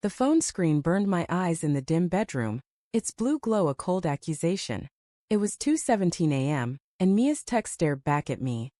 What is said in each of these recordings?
The phone screen burned my eyes in the dim bedroom, its blue glow a cold accusation. It was 2:17 a.m., and Mia's text stared back at me.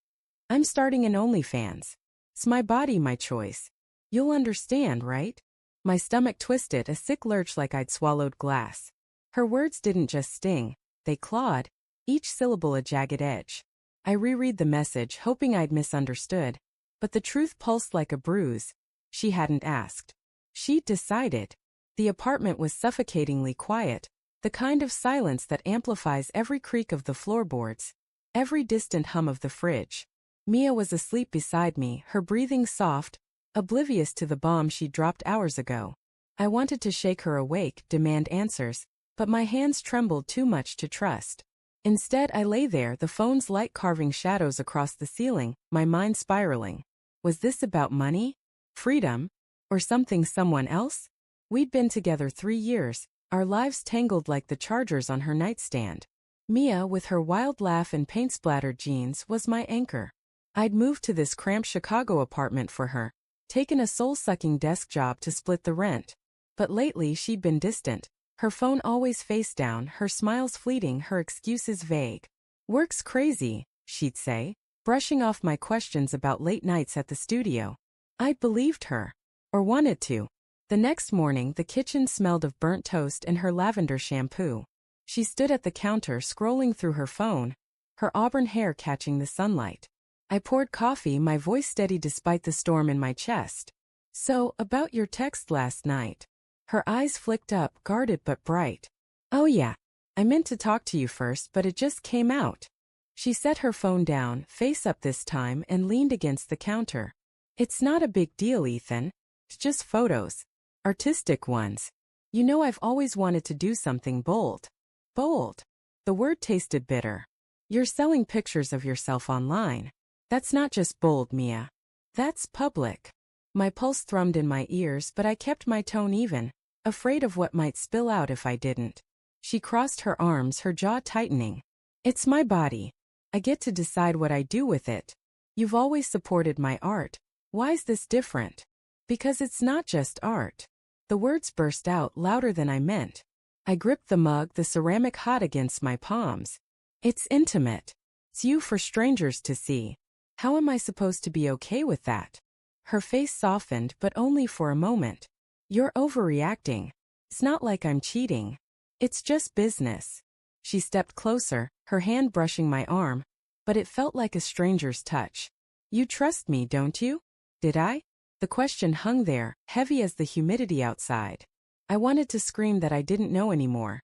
I'm starting an OnlyFans. It's my body, my choice. You'll understand, right? My stomach twisted, a sick lurch like I'd swallowed glass. Her words didn't just sting, they clawed, each syllable a jagged edge. I reread the message, hoping I'd misunderstood, but the truth pulsed like a bruise. She hadn't asked. She'd decided. The apartment was suffocatingly quiet, the kind of silence that amplifies every creak of the floorboards, every distant hum of the fridge. Mia was asleep beside me, her breathing soft, oblivious to the bomb she dropped hours ago. I wanted to shake her awake, demand answers, but my hands trembled too much to trust. Instead, I lay there, the phone's light carving shadows across the ceiling, my mind spiraling. Was this about money? Freedom? Or someone else? We'd been together 3 years, our lives tangled like the chargers on her nightstand. Mia, with her wild laugh and paint-splattered jeans, was my anchor. I'd moved to this cramped Chicago apartment for her, taken a soul-sucking desk job to split the rent. But lately she'd been distant, her phone always face down, her smiles fleeting, her excuses vague. Work's crazy, she'd say, brushing off my questions about late nights at the studio. I'd believed her. Or wanted to. The next morning, the kitchen smelled of burnt toast and her lavender shampoo. She stood at the counter scrolling through her phone, her auburn hair catching the sunlight. I poured coffee, my voice steady despite the storm in my chest. So, about your text last night. Her eyes flicked up, guarded but bright. Oh yeah. I meant to talk to you first, but it just came out. She set her phone down, face up this time, and leaned against the counter. It's not a big deal, Ethan. It's just photos. Artistic ones. You know I've always wanted to do something bold. Bold. The word tasted bitter. You're selling pictures of yourself online. That's not just bold, Mia. That's public. My pulse thrummed in my ears, but I kept my tone even, afraid of what might spill out if I didn't. She crossed her arms, her jaw tightening. It's my body. I get to decide what I do with it. You've always supported my art. Why's this different? Because it's not just art. The words burst out louder than I meant. I gripped the mug, the ceramic hot against my palms. It's intimate. It's you for strangers to see. How am I supposed to be okay with that? Her face softened, but only for a moment. You're overreacting. It's not like I'm cheating. It's just business. She stepped closer, her hand brushing my arm, but it felt like a stranger's touch. You trust me, don't you? Did I? The question hung there, heavy as the humidity outside. I wanted to scream that I didn't know anymore.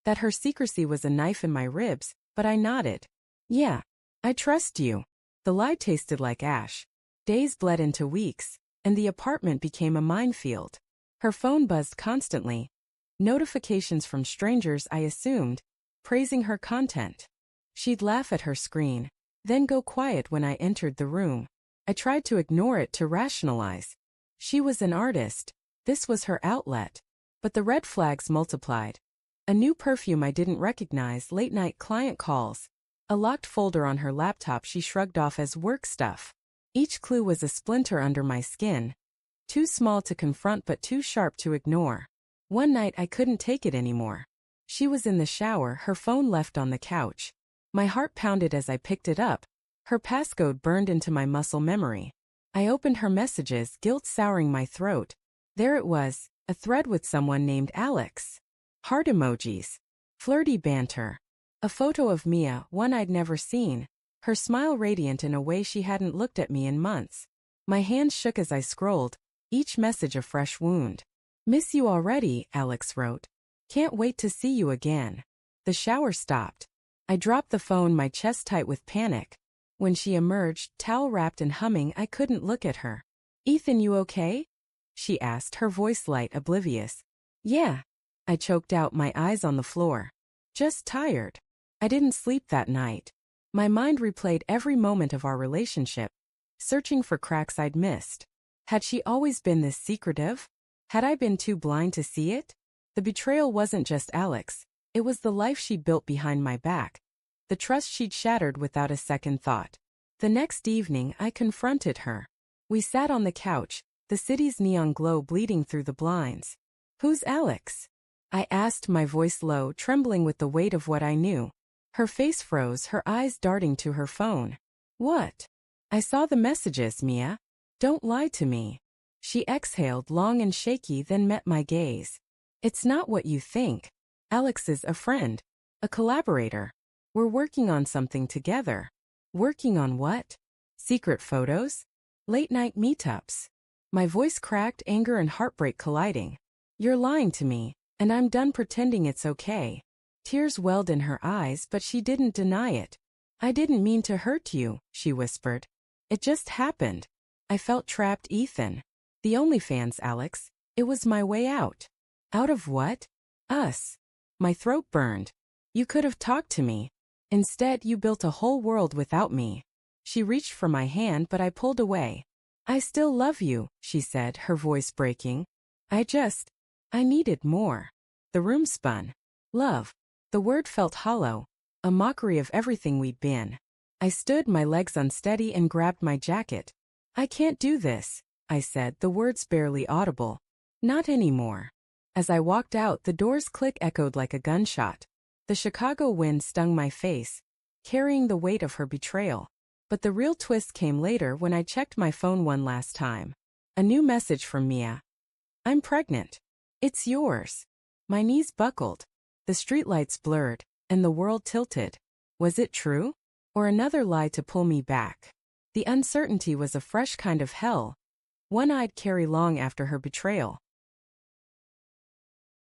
That her secrecy was a knife in my ribs, but I nodded. Yeah, I trust you. The lie tasted like ash. Days bled into weeks, and the apartment became a minefield. Her phone buzzed constantly. Notifications from strangers, I assumed, praising her content. She'd laugh at her screen, then go quiet when I entered the room. I tried to ignore it, to rationalize. She was an artist. This was her outlet. But the red flags multiplied. A new perfume I didn't recognize, late-night client calls. A locked folder on her laptop she shrugged off as work stuff. Each clue was a splinter under my skin. Too small to confront but too sharp to ignore. One night I couldn't take it anymore. She was in the shower, her phone left on the couch. My heart pounded as I picked it up. Her passcode burned into my muscle memory. I opened her messages, guilt souring my throat. There it was, a thread with someone named Alex. Heart emojis. Flirty banter. A photo of Mia, one I'd never seen. Her smile radiant in a way she hadn't looked at me in months. My hands shook as I scrolled, each message a fresh wound. Miss you already, Alex wrote. Can't wait to see you again. The shower stopped. I dropped the phone, my chest tight with panic. When she emerged, towel-wrapped and humming, I couldn't look at her. Ethan, you okay? She asked, her voice light, oblivious. Yeah. I choked out, my eyes on the floor. Just tired. I didn't sleep that night. My mind replayed every moment of our relationship, searching for cracks I'd missed. Had she always been this secretive? Had I been too blind to see it? The betrayal wasn't just Alex. It was the life she'd built behind my back. The trust she'd shattered without a second thought. The next evening, I confronted her. We sat on the couch, the city's neon glow bleeding through the blinds. Who's Alex? I asked, my voice low, trembling with the weight of what I knew. Her face froze, her eyes darting to her phone. What? I saw the messages, Mia. Don't lie to me. She exhaled long and shaky, then met my gaze. It's not what you think. Alex is a friend. A collaborator. We're working on something together. Working on what? Secret photos? Late-night meetups? My voice cracked, anger and heartbreak colliding. You're lying to me, and I'm done pretending it's okay. Tears welled in her eyes, but she didn't deny it. I didn't mean to hurt you, she whispered. It just happened. I felt trapped, Ethan. The OnlyFans, Alex. It was my way out. Out of what? Us. My throat burned. You could have talked to me. Instead, you built a whole world without me. She reached for my hand, but I pulled away. I still love you, she said, her voice breaking. I needed more. The room spun. Love. The word felt hollow, a mockery of everything we'd been. I stood, my legs unsteady, and grabbed my jacket. I can't do this, I said, the words barely audible. Not anymore. As I walked out, the door's click echoed like a gunshot. The Chicago wind stung my face, carrying the weight of her betrayal. But the real twist came later when I checked my phone one last time. A new message from Mia. I'm pregnant. It's yours. My knees buckled. The streetlights blurred, and the world tilted. Was it true? Or another lie to pull me back? The uncertainty was a fresh kind of hell, one I'd carry long after her betrayal.